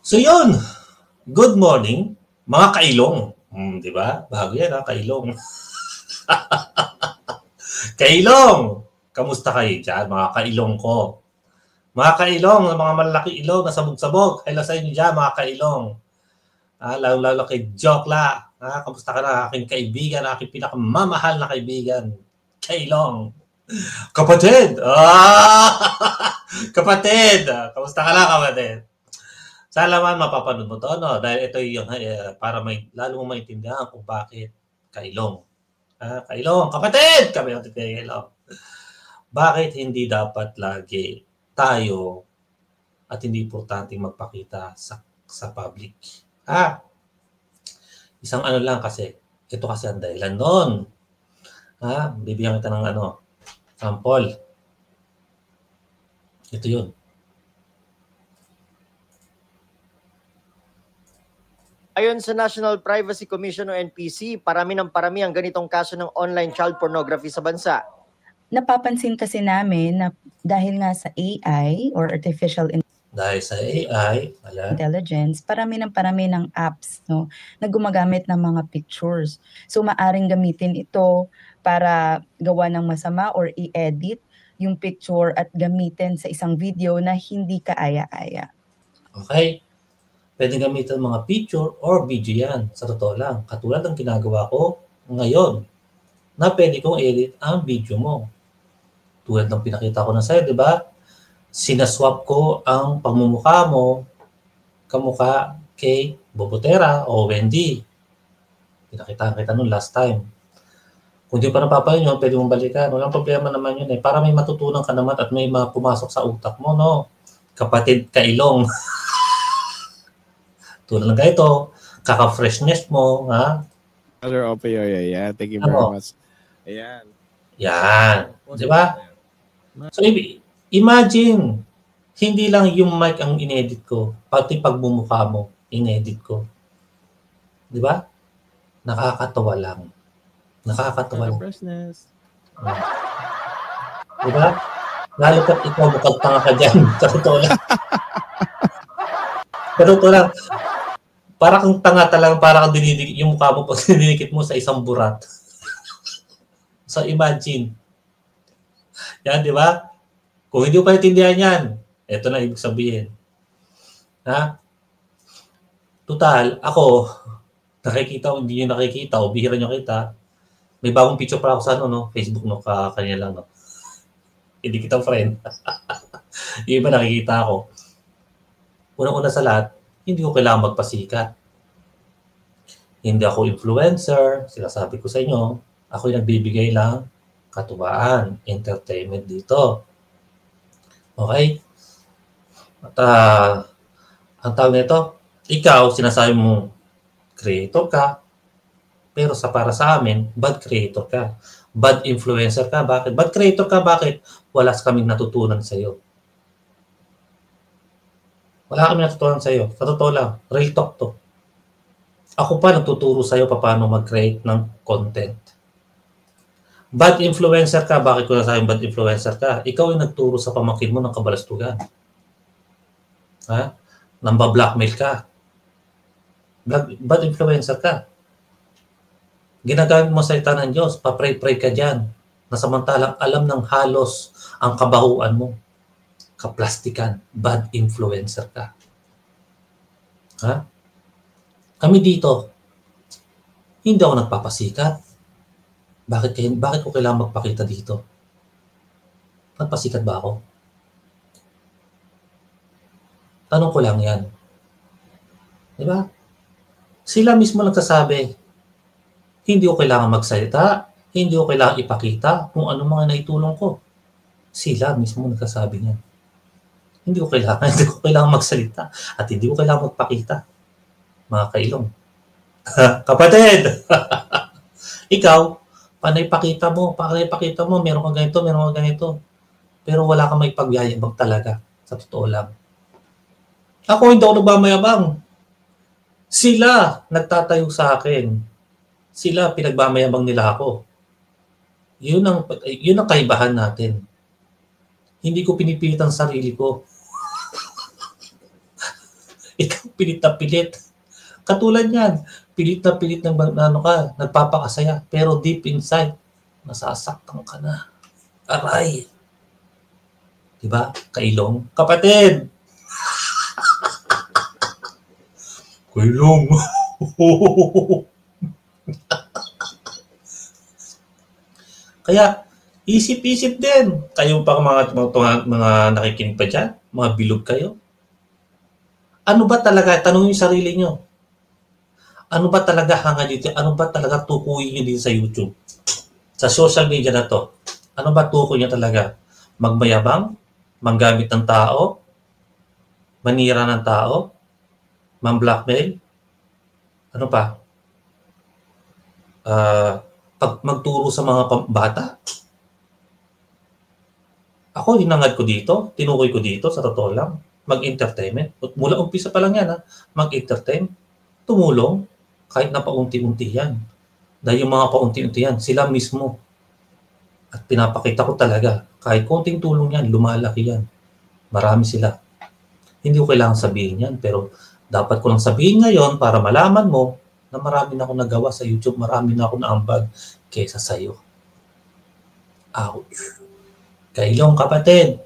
So yun, good morning, mga kailong. Di ba? Bago yan ha, kailong. Kailong! Kamusta kayo dyan, mga kailong ko? Mga kailong, mga malaki ilong na sabog-sabog. Hello sa inyo dyan, mga kailong. Lalo-lalo kay Jokla. Kamusta ka na, aking kaibigan, aking pinakamamahal na kaibigan. Kailong. Kapatid! Kapatid! Kamusta ka na, kapatid? Sana naman mapapanood mo to, no? Dahil ito yung para may lalo mo maintindihan kung bakit kailong. Kailong, kapatid! Kami ang kailong. Bakit hindi dapat lagi tayo at hindi importanteng magpakita sa public? Isang ano lang kasi, ito kasi ang dahilan doon. Bibigyan kita ng sample. Ito yun. Ayon sa National Privacy Commission o NPC, parami ang ganitong kaso ng online child pornography sa bansa. Napapansin kasi namin na dahil nga sa AI or artificial intelligence, parami ng apps, no, na gumagamit ng mga pictures. So maaring gamitin ito para gawa ng masama or i-edit yung picture at gamitin sa isang video na hindi kaaya-aya. Okay? Pwede gamitin mga picture or video yan. Sa totoo lang. Katulad ng ginagawa ko ngayon na pwede kong edit ang video mo. Tulad ng pinakita ko na sa'yo, di ba? Sinaswap ko ang pagmumukha mo kamukha kay Bobotera o Wendy. Pinakita kita noon last time. Kung di pa napapayon yun, pwede mong balikan. Walang problema naman yun eh. Para may matutunan ka naman at may pumasok sa utak mo, no? Kapatid kailong. Tulad ng ganito, kaka-freshness mo, ha? Brother Opioy, yeah. Thank you very much. Ayan. Yan. Di ba? So, imagine, hindi lang yung mic ang inedit ko, pati pagmumukha mo, inedit ko. Di ba? Nakakatawa lang. Nakakatawa lang. Freshness. Di ba? Lalo pat ikaw mukhang tanga ka dyan. Sa totoo lang. Pero ito lang, para kang tanga talaga, para kang dinidikit yung mukha mo pag dinidikit mo sa isang burat. So imagine. Yan, di ba? Kung hindi mo paintindihan yan, ito na ibig sabihin. Total, ako, nakikita o hindi nyo nakikita o bihira nyo kita, may bagong picture pa ako sa Facebook, kanina lang, no? Hindi kita friend. Yung iba nakikita ako. Unang-una sa lahat, hindi ko kailangan magpasikat. Hindi ako influencer. Sinasabi ko sa inyo, ako yung nagbibigay lang katuwaan, entertainment dito. Okay? At ang tawag nito, ikaw, sinasabi mo, creator ka, pero para sa amin, bad creator ka. Bad influencer ka. Bakit? Bad creator ka. Bakit? Wala kaming natutunan sa iyo. Wala kami natutunan sa iyo. Sa totoo lang, real talk to. Ako pa nagtuturo sa iyo paano mag-create ng content. Bad influencer ka. Bakit ko nasabing bad influencer ka? Ikaw yung nagturo sa pamangkin mo ng kabalastugan. Namba-blackmail ka. Bad influencer ka. Ginagamit mo sa salita ng Diyos, papray-pray ka dyan. Na samantalang alam ng halos ang kabahuan mo. Kaplastikan, bad influencer ka. Kami dito, hindi ako nagpapasikat. Bakit ko kailangan magpakita dito? Nagpasikat ba ako? Tanong ko lang yan. Di ba? Sila mismo nagsasabi, hindi ko kailangan magsalita, hindi ko kailangan ipakita kung ano mga naitulong ko. Sila mismo nagsasabi niyan. Hindi ko kailangan magsalita at hindi ko kailangan magpakita. Mga kailong. Kapatid! Ikaw, panay pakita mo, meron kang ganito. Pero wala kang may pagyayabang talaga. Sa totoo lang. Ako hindi ako nagmamayabang. Sila nagtatayo sa akin. Sila pinagmamayabang nila ako. Yun ang kaibahan natin. Hindi ko pinipilit ang sarili ko. Ikaw pilit na pilit. Katulad yan, pilit na pilit ng ano ka, nagpapakasaya, pero deep inside, nasasaktan ka na. Aray! Diba? Kailong. Kapatid! Kailong! Kaya, isip-isip din. Kayo pa mga nakikinig pa dyan, mga bilog kayo. Ano ba talaga, tanongin yung sarili nyo. Ano ba talaga hanga dito? Ano ba talaga tukuyin nyo dito sa YouTube? Sa social media na to. Ano ba tukoy nyo talaga? Magmayabang? Manggamit ng tao? Manira ng tao? Mang-blackmail? Ano pa? Pag magturo sa mga bata? Ako, hinangad ko dito, tinukoy ko dito, sa totoo lang, mag-entertainment. Mula umpisa pa lang yan, mag-entertain, tumulong, kahit na paunti-unti yan. Dahil yung mga paunti-unti yan, sila mismo. At pinapakita ko talaga, kahit konting tulong yan, lumalaki yan. Marami sila. Hindi ko kailangan sabihin yan, pero dapat ko lang sabihin ngayon para malaman mo na marami na ako nagawa sa YouTube, marami na ako naambag kaysa sa'yo. Ouch! Kailong kapatid,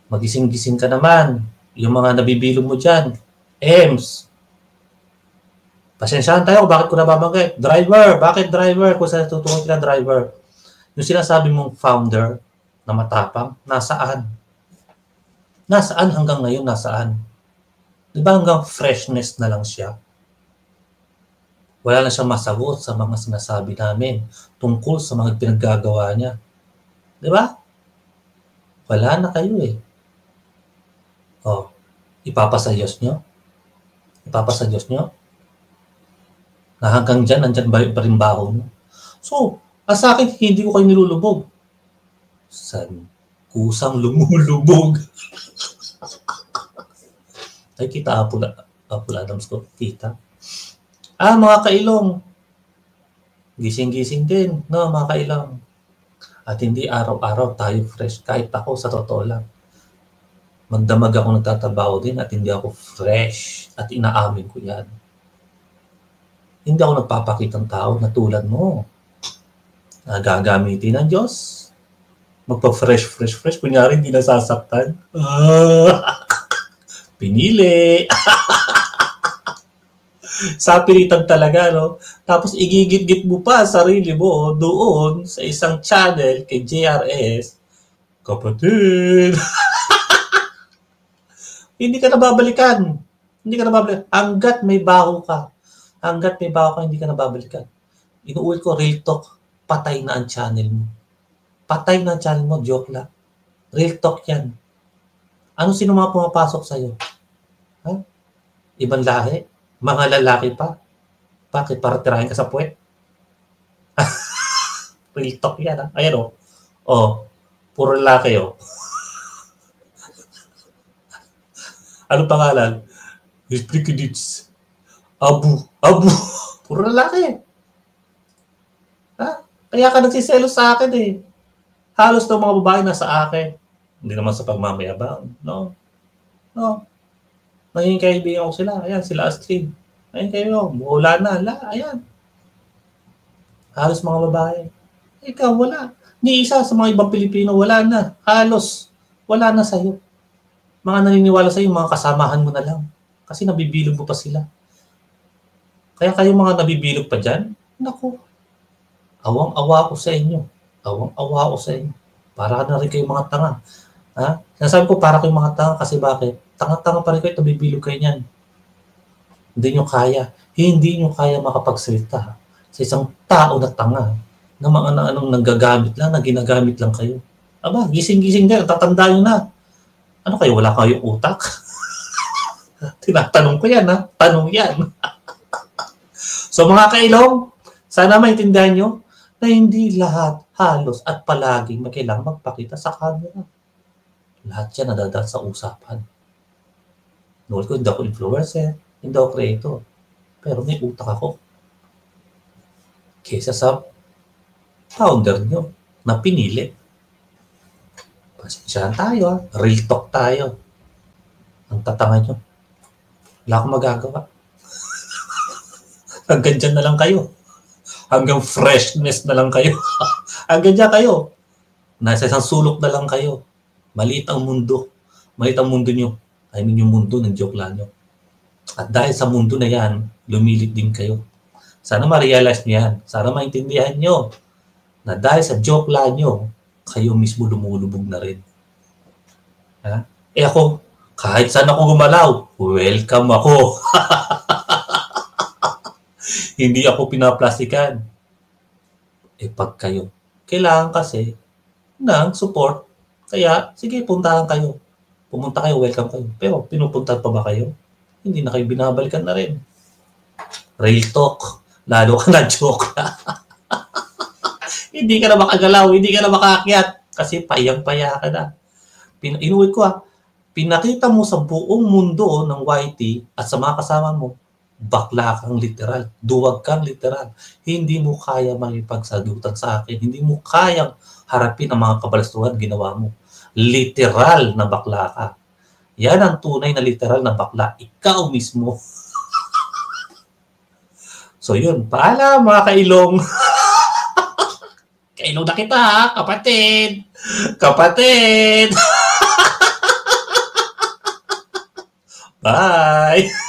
magising-gising ka naman. Yung mga nabibilog mo dyan, EMS. Pasensyahan tayo, bakit ko nababanggit? Driver, bakit driver? Kung saan tutungin sila driver. Yung sinasabi mong founder na matapang, nasaan? Nasaan hanggang ngayon, nasaan? Di ba hanggang freshness na lang siya? Wala na siyang masagot sa mga sinasabi namin tungkol sa mga pinaggagawa niya. Di ba? Wala na kayo eh. O, ipapasa Diyos nyo? Ipapasa Diyos nyo? Na hanggang dyan, nandyan ba yung parimbaho nyo? So, sa akin, hindi ko kayo nilulubog. San? Kusang lumulubog. Ay, kita Apple Adams ko. Kita. Mga kailong. Gising-gising din. No, mga kailong. At hindi araw-araw tayo fresh. Kahit ako, sa totoo lang. Magdamag ako nagtatabaho din at hindi ako fresh. At inaamin ko yan. Hindi ako nagpapakitang tao na tulad mo. Na gagamitin ng Diyos. Magpa-fresh. Kunyari, hindi nasasaktan. Pinili. Sa pilitan talaga, no? Tapos igigit-git mo pa sarili mo doon sa isang channel kay JRS. Kapatid! Hindi ka nababalikan. Hindi ka nababalikan. Hanggat may baho ka. Hindi ka nababalikan. Inuulit ko, real talk, patay na ang channel mo. Patay na ang channel mo, joke lang. Real talk yan. Ano sino mga pumapasok sa'yo? Ha? Ibang lahi? Mga lalaki pa? Bakit? Para tirahin ka sa puwet? Real talk yan, ha? Ayan, o. O, puro lalaki, o. Ano pangalan? Hisplikidits. Abu. Puro lalaki. Ha? Kaya ka nagsiselo sa akin, eh. Halos ng mga babae nasa akin. Hindi naman sa pagmamayabang. No. Naging kaibigan ko sila. Ayan, sila Astrid. Ayan kayo. Wala na. Ayan. Halos mga babae. Ikaw, wala. Ni isa sa mga ibang Pilipino, wala na. Halos. Wala na sa'yo. Mga naniniwala sa'yo, mga kasamahan mo na lang. Kasi nabibilog mo pa sila. Kaya kayo mga nabibilog pa dyan, naku, awang-awa ko sa inyo. Para na rin kayo mga tanga. Ha? Sinasabi ko, para kayong mga tanga kasi bakit? Tanga-tanga pa rin kayo, nabibilog kayo niyan. Hindi nyo kaya makapagsalita sa isang tao na tanga na mga anong nanggagamit lang, na ginagamit lang kayo. Aba, gising-gising din, tatanda nyo na. Ano kayo, wala kayong utak? Tinatanong ko yan, ha? Tanong yan. So mga kailong, sana maintindihan nyo na hindi lahat, halos at palaging kailangan magpakita sa camera. Lahat yan nadadaan sa usapan. Nool ko, hindi ako influencer, hindi ako creator. Pero may utak ako. Kesa sa founder nyo na pinili. Pasensyahan tayo, ha? Real talk tayo. Ang tatanga nyo. Wala akong magagawa. Hanggang dyan na lang kayo. Hanggang freshness na lang kayo. Hanggang dyan kayo. Nasa isang sulok na lang kayo. Maliit ang mundo. Maliit ang mundo nyo. I mean yung mundo ng joke lang nyo. At dahil sa mundo na yan, lumilit din kayo. Sana ma-realize nyo yan. Sana maintindihan nyo na dahil sa joke lang nyo, kayo mismo lumulubog na rin. Ha? Eh ako, kahit saan ako gumalaw, welcome ako. Hindi ako pinaplastikan. Eh pag kayo, kailangan kasi ng support. Kaya, sige, puntahan kayo. Pumunta kayo, welcome kayo. Pero pinupuntahan pa ba kayo? Hindi na kayo binabalikan na rin. Real talk. Lalo ka na joke. Hindi ka na makagalaw, hindi ka na makaakyat. Kasi payang-paya ka na. Inuwi ko pinakita mo sa buong mundo ng YT at sa mga kasama mo, bakla kang literal, duwag kang literal. Hindi mo kaya makipagsagutan sa akin. Hindi mo kayang harapin ang mga kabalastuhan ginawa mo. Literal na bakla ka. Yan ang tunay na literal na bakla. Ikaw mismo. So yun, paalam mga kailong. Kailong na kita ha, kapatid. Kapatid. Bye.